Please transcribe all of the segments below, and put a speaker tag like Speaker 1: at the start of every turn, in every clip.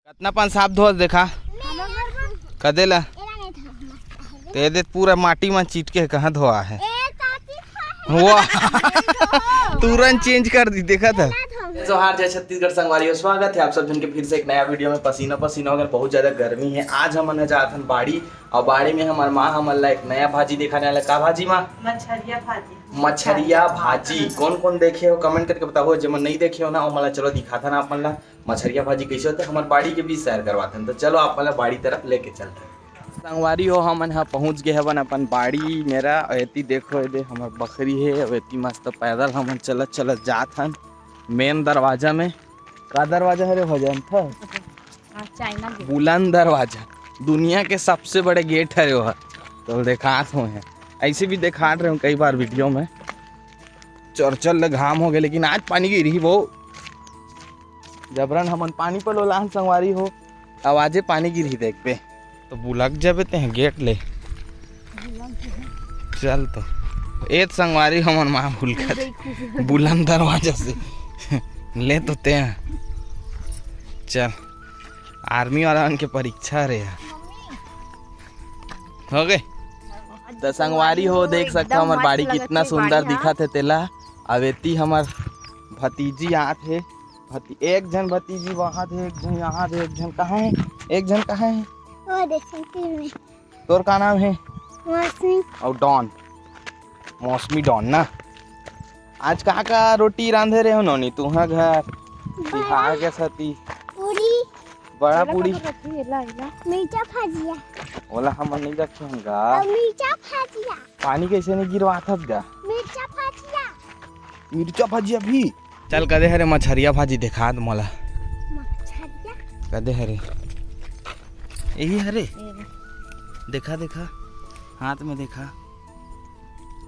Speaker 1: कितना पान साफ धोस देखा कदेला ते दे पूरा माटी में चीट के कहाँ धोआ है वाह तुरंत चेंज कर दी देखा था। जोहार जय छत्तीसगढ़ संगवारी स्वागत है आप सब जन के फिर से एक नया वीडियो में। पसीना पसीना होकर बहुत ज्यादा गर्मी है। आज हम जात हन बाड़ी और बाड़ी में हमार माँ हमला एक नया भाजी दिखाने वाला। का भाजी माँ?
Speaker 2: मछरिया भाजी।
Speaker 1: मछरिया भाजी कौन कौन देखे हो कमेंट करके बताओ। जब नहीं देखे हो ना वो मला चलो दिखाता ना आप मला मछरिया भाजी कैसे होता है। हमारे बाड़ी के बीच सैर करवाते हैं तो चलो आप मला बाड़ी तरफ लेके चलते हैं। संगवारी हो हम यहाँ पहुँच गए हवन अपन बाड़ी। मेरा एती देखो ये हमार बकरी है। एती मस्त पैदल हम चलत चलत जात हन मेन दरवाजा में। का दरवाजा है रे भजन था?
Speaker 2: चाइना
Speaker 1: बुलंद दरवाजा, दुनिया के सबसे बड़े गेट है वो। तो दिखात हो हैं ऐसे भी दिखात रहे हूँ कई बार वीडियो में। चल घाम हो गए लेकिन आज पानी गिरी वो जबरन हमन पानी पर लोलान संगवारी हो। आवाजे पानी गिरी देख पे तो बुलक जब हैं गेट ले चल तो एक संगवारी हमन माँ भूल कर बुलंद दरवाजा से ले तो ते चल आर्मी वाला के परीक्षा रे हो गए। तो संगवारी हो देख सकते हो हमार बाड़ी कितना सुंदर दिखा थे तेला। अवेती हमार भतीजी आत है। एक जन भतीजी वहाँ थे, एक जन यहाँ थे, एक जन कहाँ है, एक जन कहाँ है? तोर का नाम है?
Speaker 2: मौसमी
Speaker 1: और डॉन मौसमी डॉन ना। आज कहाँ का रोटी रांधे रहे हो नोनी तू? हाँ घर बिहार के सती
Speaker 2: पूरी
Speaker 1: बड़ा पूरी
Speaker 2: मीठा भाजिया
Speaker 1: ओला हम नहीं रखे होंगे।
Speaker 2: मीठा भाजिया
Speaker 1: पानी कैसे नहीं गिरवा था क्या?
Speaker 2: मिर्चा भाजिया
Speaker 1: मिर्चा भाजिया भी चल कदे हरे मछरिया भाजी दिखा दे मोला।
Speaker 2: मछरिया
Speaker 1: कदे हरे यही हरे देखा देखा हाथ में देखा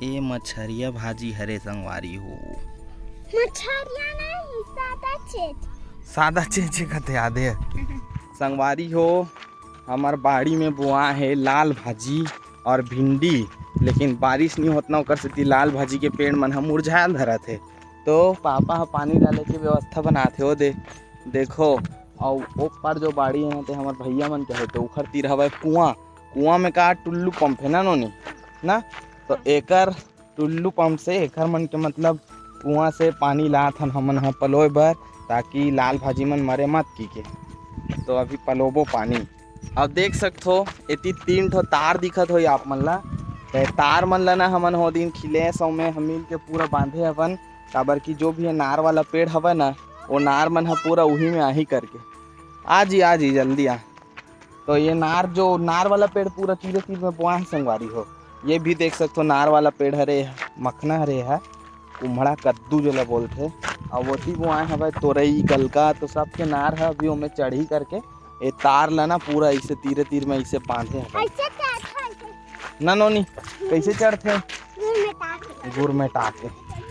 Speaker 1: ये मछरिया भाजी हरे संगवारी हो।
Speaker 2: मछरिया नहीं
Speaker 1: सादा चेचे कहते आधे संगवारी हो। हमार बाड़ी में बुआ है लाल भाजी और भिंडी लेकिन बारिश नहीं होता ना से लाल भाजी के पेड़ मन हम मुरझायल धरा थे। तो पापा पानी डाले की व्यवस्था बनाते हो देखो। और ऊपर जो बाड़ी है तो हमारे भैया मन कहे तो उखर तीर हवा कुआं में का टुल्लू पंप है ना नोनी ना। तो एकर टुल्लू पंप से एकर मन के मतलब कुआं से पानी लात हन हमन यहाँ पलोए बर ताकि लाल भाजी मन मरे मत की के। तो अभी पलोबो पानी। अब देख सकते हो इतनी 3 ठो तार दिखत हो आप मन ला। तार मन ला ना हमन हो दिन खिले सौ में हम मिल के पूरा बांधे हवन। काबर की जो भी है नार वाला पेड़ हवा ना वो नार मन है पूरा वही में आही करके आज ही जल्दी आ। तो ये नार वाला पेड़ पूरा तीरे तीर में बुआ संगवारी हो। ये भी देख सकते हो नार वाला पेड़ हरे मखना हरे है कुम्हड़ा कद्दू जो ला बोलते। और वो ती बुआए हवा तोरई गलका तो सबके नार है अभी उनमें चढ़ी करके ये तार ला ना पूरा ऐसे तीरे तीर में ऐसे बांधे है ना नोनी। कैसे चढ़ते? गुड़ में टाके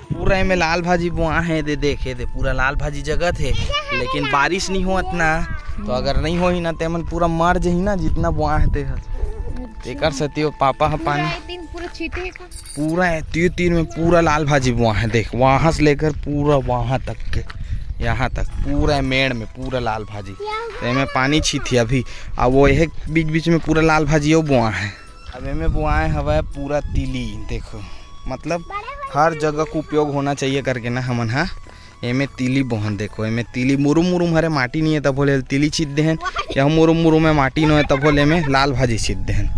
Speaker 1: पूरा में लाल भाजी बुआ है देखे पूरा लाल भाजी जगह थे लेकिन बारिश नहीं होत ना। तो अगर नहीं हो ही ना ते मन पूरा मर जही ना जितना बुआ है ते कर सती हो। पापा है पानी पूरा है तीर में पूरा लाल भाजी बुआ है देख वहाँ से लेकर पूरा वहाँ तक के यहाँ तक पूरा मेड़ में पूरा लाल भाजी में पानी छीती अभी। अब वो एक बीच में पूरा लाल भाजी वो बुआ है। अब में बुआए हवा पूरा तिली देखो मतलब हर जगह को उपयोग होना चाहिए करके ना हमन हाँ एमे तिली बोहन देखो। एमे तिली मुरुम हरे माटी नहीं है तब बोले तिली छीट देहन या मुरुम में माटी नहीं है तब बोले में लाल भाजी छीट देहन।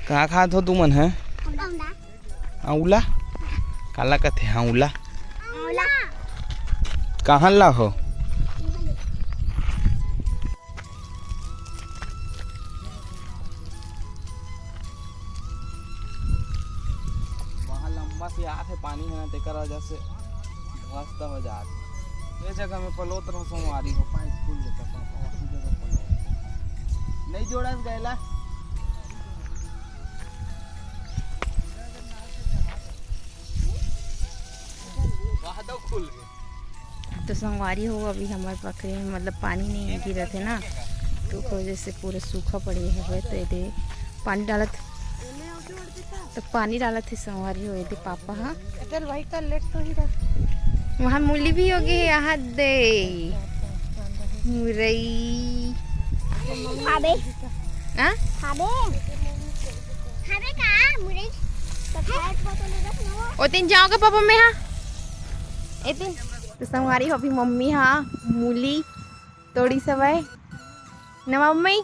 Speaker 1: कहाँ खात हो तुमन है? आउला काला कथे आउला कहाँ ला हो? वहाँ लंबा से आत है पानी है ना तेकर वजह से ध्वस्त हो जात। ये जगह में पलोत रहो संगवारी हो पानी स्कूल लेकर पापा वही जगह पलो नहीं जोड़ा गैला खुल गए।
Speaker 2: तो संगवारी हो अभी हमारे बकरी में मतलब पानी नहीं गिरा थे ना तो वजह से पूरे सूखा पड़ी है। तो ये पानी डालत तो पानी डालत थे संगवारी हो ये पापा। हाँ वही का लेट तो ही रहा वहाँ मूली भी होगी यहाँ दे मुरई
Speaker 3: खाबे
Speaker 2: हाँ
Speaker 3: खाबे खाबे का मुरे तो खाए तो रख लो
Speaker 2: ओ तीन जाओगे पापा में हाँ ए तीन तो संगवारी हो अभी मम्मी हाँ मूली तोड़ी सब है न मम्मी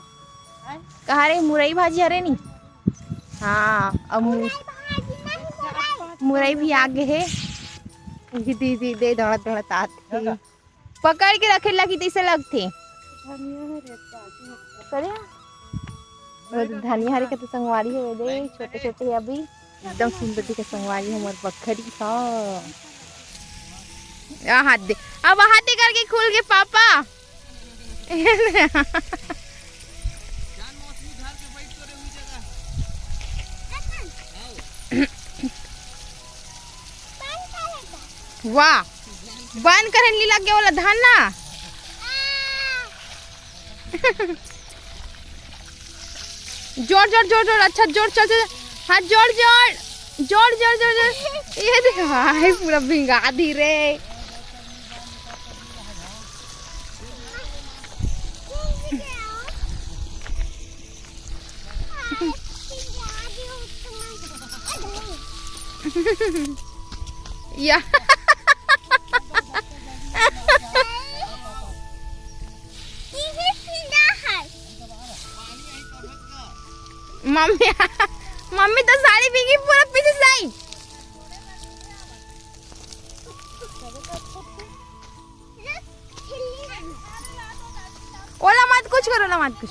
Speaker 2: कहा रे मुरई भाजी हरे नी हाँ अब मुरई भी आगे है दीदी दे दौड़त दौड़त आते पकड़ के रखे लगी तैसे लगते धनिया हरे के तो संगवारी हो दे छोटे छोटे अभी एकदम सुंदर के संगवारी हमार बखरी हाँ हाथ दे अब हाथ दे करके खुल के पापा वाह बंद करने ली लग गया वाला धान ना जोड़ जोड़ जोड़ जोड़ अच्छा जोड़ चल चल हाथ जोड़ जोड़ जोड़ जोड़ जोड़ जोड़ ये देख भाई पूरा भिंगा दी रे या मम्मी मम्मी तो साड़ी भीगी पूरा पीछे साइड ओला मत कुछ करो ना मत कुछ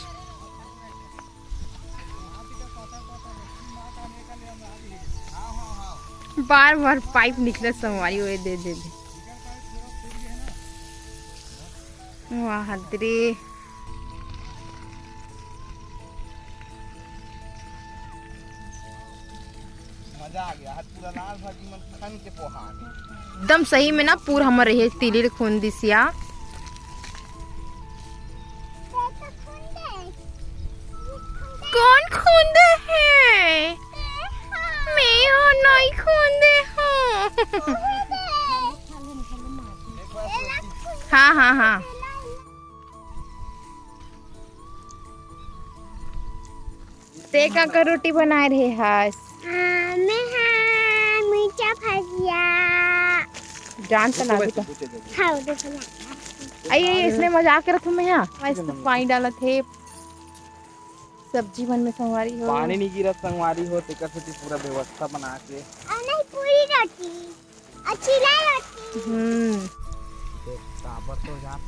Speaker 2: बार बार पाइप निकले संवारी हुए दे दे दे वाह रे
Speaker 1: मजा आ गया पूरा लाल भाजी मन खन के पोहा
Speaker 2: एकदम सही में ना पूरा हमर रहे तिली खून दिसिया कौन खूंदे है मैं हो नहीं खूंदे हो हाँ हाँ हाँ ते का रोटी बना रहे हस
Speaker 3: मीठा भजिया
Speaker 2: जान तो ना तो
Speaker 3: खाओ दे
Speaker 2: आइए इसने मजाक कर रखा मैं यहाँ इसमें पानी डाला थे सब्जी बन में संगवारी हो
Speaker 1: पानी नहीं गिरत संगवारी हो तेकर से पूरा व्यवस्था बना के
Speaker 3: नहीं पूरी रोटी अच्छी ला रोटी
Speaker 1: साबर तो जात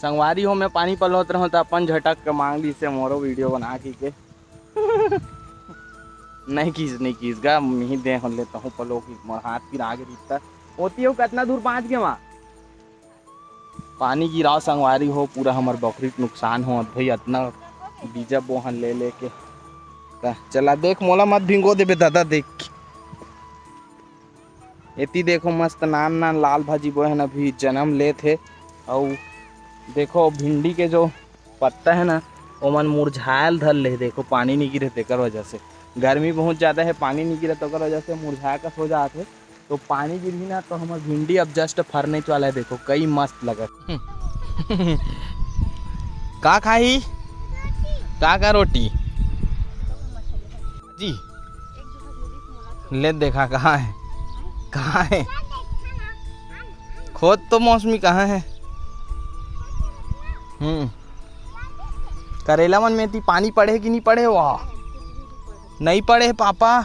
Speaker 2: संगवारी
Speaker 1: हो मैं पानी पलोत रहूं तो अपन झटक के मांग ली से मोरो वीडियो बना के नहीं कीस गा मी दे हो लेता हूँ पलो की मोर हाथ फिर आगे दिखता होती हो कितना दूर पहुँच गए वहाँ पानी गिराओ संगवारी हो पूरा हमार बकरी के नुकसान हो भाई इतना बीजा बोहन ले लेके चला देख मोला मत भिंगो देबे दादा देख एती देखो मस्त नान नान लाल भाजी बोहन अभी जन्म ले थे और देखो भिंडी के जो पत्ता है ना वो मन मुरझायल धर ले देखो पानी नहीं गिरे तेकर वजह से गर्मी बहुत ज़्यादा है पानी नहीं गिरा तो वजह से मुरझा का सो जाते तो पानी गिरी ना तो हमारे भिंडी अब जस्ट फरने वाला है देखो कई मस्त लगत का खाई का रोटी जी ले देखा कहाँ है खोद तो मौसमी कहाँ है करेला मन में पानी पड़े कि नहीं पड़े वहाँ नहीं पड़े है पापा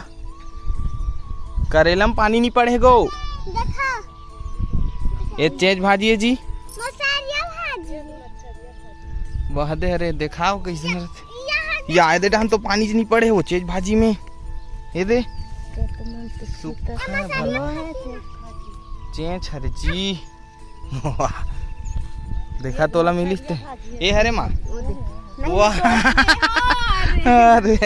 Speaker 1: करेला में पानी नहीं पड़े गो ये चेज भाजी है जी वह दे अरे दिखाओ कैसे ये आए दे हम तो पानी नहीं पड़े वो चेज भाजी में ये दे चेज हरे जी देखा तोला मिलिस ते ये हरे माँ वाह अरे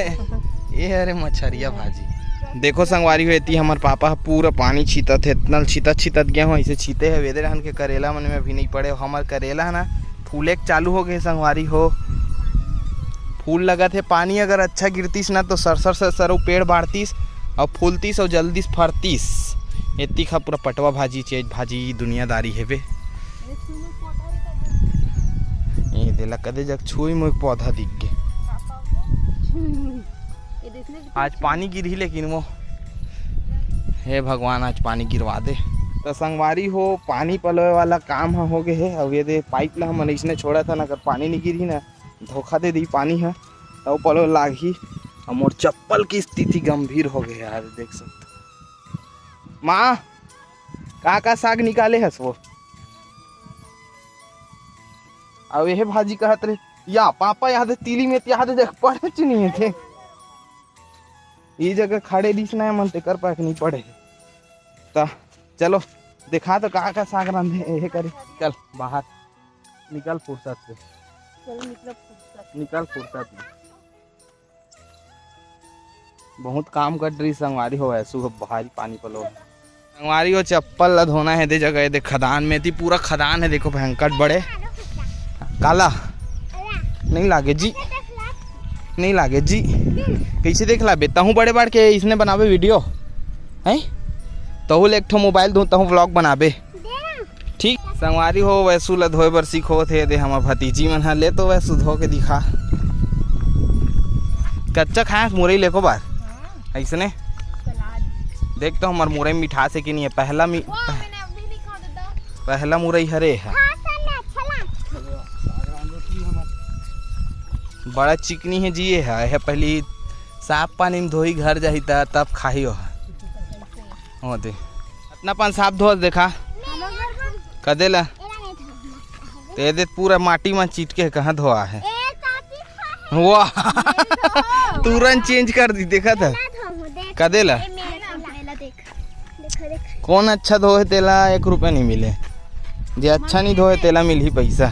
Speaker 1: ये अरे मछरिया भाजी देखो संगवारी हुई हमारे पापा पूरा पानी छीतत है इतना छीतत गया हो ऐसे छीते है वेदे रहन के करेला मन में अभी नहीं पड़े हमारे करेला है ना फूले चालू हो गए संगवारी हो फूल लगा थे पानी अगर अच्छा गिरतीस ना तो सरसर से सरो पेड़ बाढ़तीस और फूलतीस और जल्दी फरतीस इतनी खा पूरा पटवा भाजी चेज भाजी दुनियादारी है बे देला कदे जग छुई में पौधा दिख गए। आज पानी गिरी लेकिन वो हे भगवान आज पानी गिरवा दे। तो संगवारी हो पानी पलोए वाला काम हो गए है। अब ये दे पाइप ला हम इसने छोड़ा था ना, अगर पानी नहीं गिरी ना धोखा दे दी पानी है तो पलो लाग ही। और मोर चप्पल की स्थिति गंभीर हो गई यार, देख सकते। माँ का साग निकाले हस वो? अब यह भाजी कहत रहे या पापा याद तीली में याद देख पड़े नहीं थे ये जगह खड़े दिस ना मन कर पाक नहीं पड़े। तो चलो दिखा तो का साग रांधे ये करे। चल बाहर निकल फुर्सत से, निकल फुर्सत में। बहुत काम कर रही संगवारी हो ऐसू भारी पानी पलो संगवारी हो। चप्पल ला धोना है दे जगह दे खदान में थी, पूरा खदान है देखो भयंकर बड़े। काला नहीं लागे जी, नहीं लागे जी। कैसे देख ला बेता हूँ बड़े बाड़ के इसने बनावे वीडियो है तो एक ठो मोबाइल धो तहु व्लॉग बनाबे ठीक। संगवारी हो वैसू ला धोए बर सीखो थे दे हमार भतीजी मन ले तो वैसू धो के दिखा। कच्चा खाया मुरई लेको बार ऐसने देख तो हमार मुरई मिठास है कि नहीं है। पहला मुरई हरे है, बड़ा चिकनी है जी है पहली साफ पानी में धोई घर जाही तब खाही हो दे अपना पान साफ धो देखा कदे ला ते दे पूरा माटी में चीटके कहाँ धोआ है। वाह तुरंत चेंज कर दी देखा था कदे ला कौन अच्छा धोए तेला 1 रुपया नहीं मिले, जे अच्छा नहीं धोए तेला मिल ही पैसा।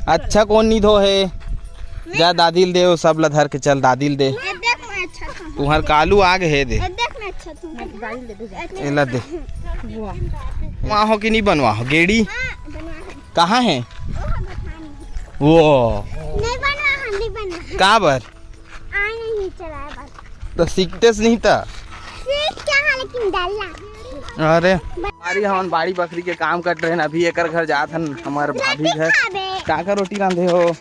Speaker 1: अच्छा कौन नहीं धो है जा दादिल दे सब ला धर के चल दादिल दे तुम्हार कालू आग है दे एला दे वहाँ हो कि नहीं बनवा हो गेड़ी कहाँ है वो का बर तो सीखते नहीं था। अरे हमारी हम बाड़ी बकरी के काम कर रहे हैं अभी एक घर जात हन हमारे भाभी घर का रोटी रांधे हो।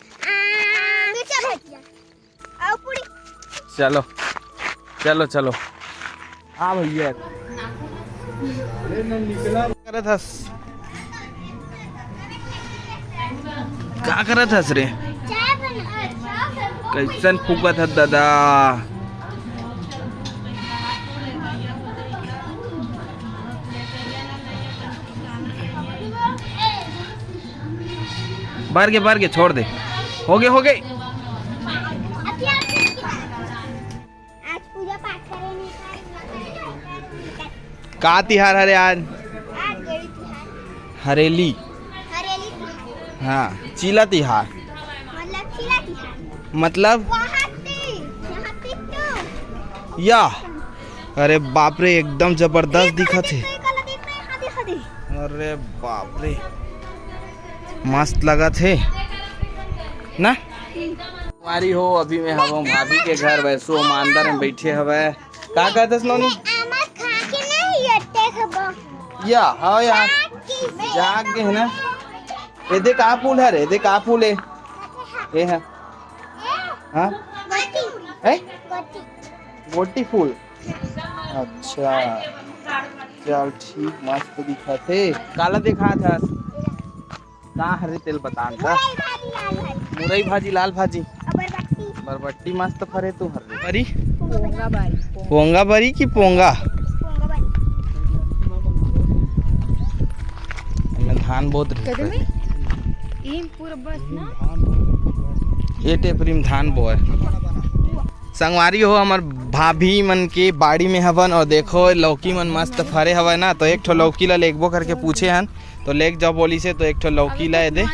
Speaker 1: चलो चलो चलो हाँ भैया क्या करत हस रे कैसन फूकत है दादा। बार के छोड़ दे हो गए का तिहार हरे आज हरेली हाँ चीला तिहार मतलब या अरे बाप रे एकदम जबरदस्त दिखा थे। अरे बाप रे मस्त लगा थे ना। हमारी हो अभी में हम भाभी के घर वैसो अंदर में बैठे हवे का कहते नोनी या हाँ यार जाग के है ना। ये दे का फूल है रे दे का फूल है ये है हाँ गोटी फूल अच्छा चल ठीक मस्त दिखा थे। काला देखा था का हरे तेल बता मुरई भाजी लाल भाजी बरबट्टी मस्त फरे तू हरी पोंगा बरी की पोंगा धान बहुत ये टेपरी में धान बोए। संगवारी हो हमार भाभी मन के बाड़ी में हवन और देखो लौकी मन मस्त फरे हवा ना तो एक ठो लौकी ला लेगबो करके पूछे हन तो लेक जाओ बोली से तो एक ठो लौकी ला दे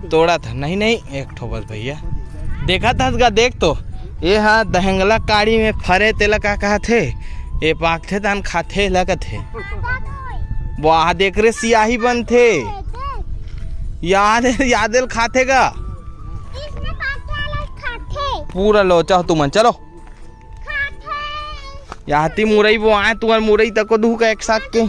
Speaker 1: तोड़ा था नहीं एक ठो बस भैया देखा था देख तो ये हाँ दहंगला काड़ी में फरे तेला का कहा थे ये पाक थे तान खाथे लगा थे वहाँ देख रहे सियाही बन थे याद खाते का पूरा लोचा तुमन चलो याती मुरई वो आए तुम्हार मुरई तक को दू का एक साथ के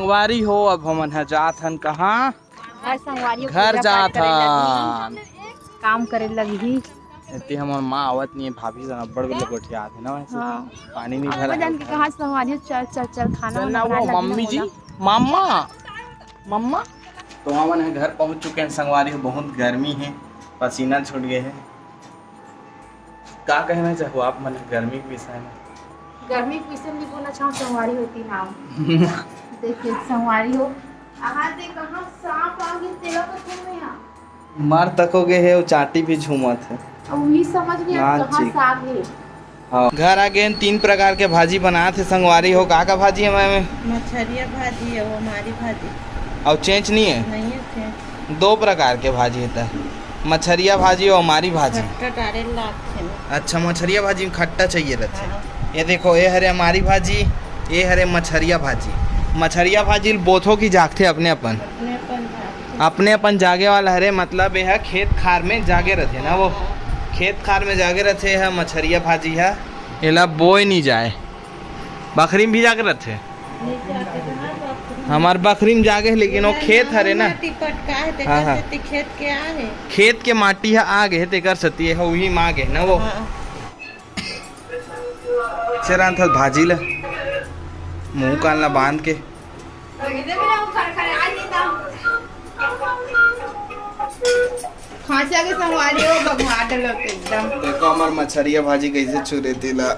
Speaker 1: संगवारी हो अब हमन ह जात हन कहाँ
Speaker 2: घर संगवारी
Speaker 1: घर जात हन।
Speaker 2: काम करे लगी।
Speaker 1: इतनी हमार माँ आवत नहीं है, भाभी से अब्बड़ के गोठिया आते ना वैसे
Speaker 2: हाँ
Speaker 1: पानी नहीं
Speaker 2: अब जान के
Speaker 1: भरा।
Speaker 2: कहाँ संगवारी चल चल चल खाना
Speaker 1: चलना
Speaker 2: वाना
Speaker 1: वो
Speaker 2: बनाने लगी
Speaker 1: मम्मी
Speaker 2: ना
Speaker 1: जी
Speaker 2: बोला।
Speaker 1: मम्मा मम्मा। तो हमन है घर पहुंच चुके हैं संगवारी हो, बहुत गर्मी है, पसीना छूट गए है। क्या कहना चाहो आप मन गर्मी के विषय में?
Speaker 2: गर्मी के विषय में बोलना चाहूँ संगवारी होती नाम देखिए संगवारी हो आहा दे कहाँ सांप आ गए तेरा को तुम यहाँ
Speaker 1: मार तकोगे है वो चाटी भी झूमत है।
Speaker 2: अब वही समझ नहीं
Speaker 1: हाँ
Speaker 2: आता कहाँ
Speaker 1: जी।
Speaker 2: से आ गए।
Speaker 1: हाँ घर आ गए 3 प्रकार के भाजी बनाए थे संगवारी हो। का भाजी है मैं
Speaker 2: मछरिया भाजी है वो हमारी भाजी
Speaker 1: और चेंच नहीं है,
Speaker 2: नहीं है
Speaker 1: 2 प्रकार के भाजी होता है, मछरिया भाजी और हमारी भाजी। अच्छा मछरिया भाजी में खट्टा चाहिए रहता है। ये देखो ये हरे हमारी भाजी, ये हरे मछरिया भाजी। मछरिया भाजी बोथों की जागते अपने अपन जागे वाला हरे, मतलब यह खेत खार में जागे रहते ना, वो खेत खार में जागे रहते है। मछरिया भाजी है एला बोए नहीं जाए, बकरी में भी जागे रहते। हमार बकरी में जागे लेकिन वो खेत हरे ना, हाँ हाँ
Speaker 2: खेत के आहे
Speaker 1: खेत के माटी है आगे तेकर सती है वही मांगे ना वो। चरा था भाजी ला मुंह कान ला बांध के
Speaker 2: खांसी आगे संगवारी हो भगवान डलो के एकदम।
Speaker 1: देखो हमार मछरिया भाजी कैसे छुरे ला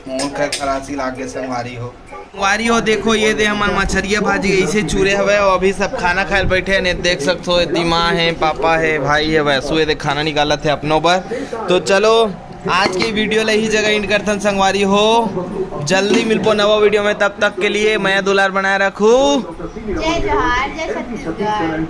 Speaker 1: मुंह का खरासी लागे संगवारी हो। संगवारी हो देखो ये दे हमार मछरिया भाजी कैसे चूरे हवे और अभी सब खाना खाए बैठे ने, देख सकते हो इतनी माँ है पापा है भाई है वैसु ये खाना निकाला थे अपनों पर। तो चलो आज की वीडियो ला ही जगह इंड करथन संगवारी हो, जल्दी मिलपो नवा वीडियो में, तब तक के लिए मैं दुलार बनाए रखू।
Speaker 2: जय जोहार जय छत्तीसगढ़।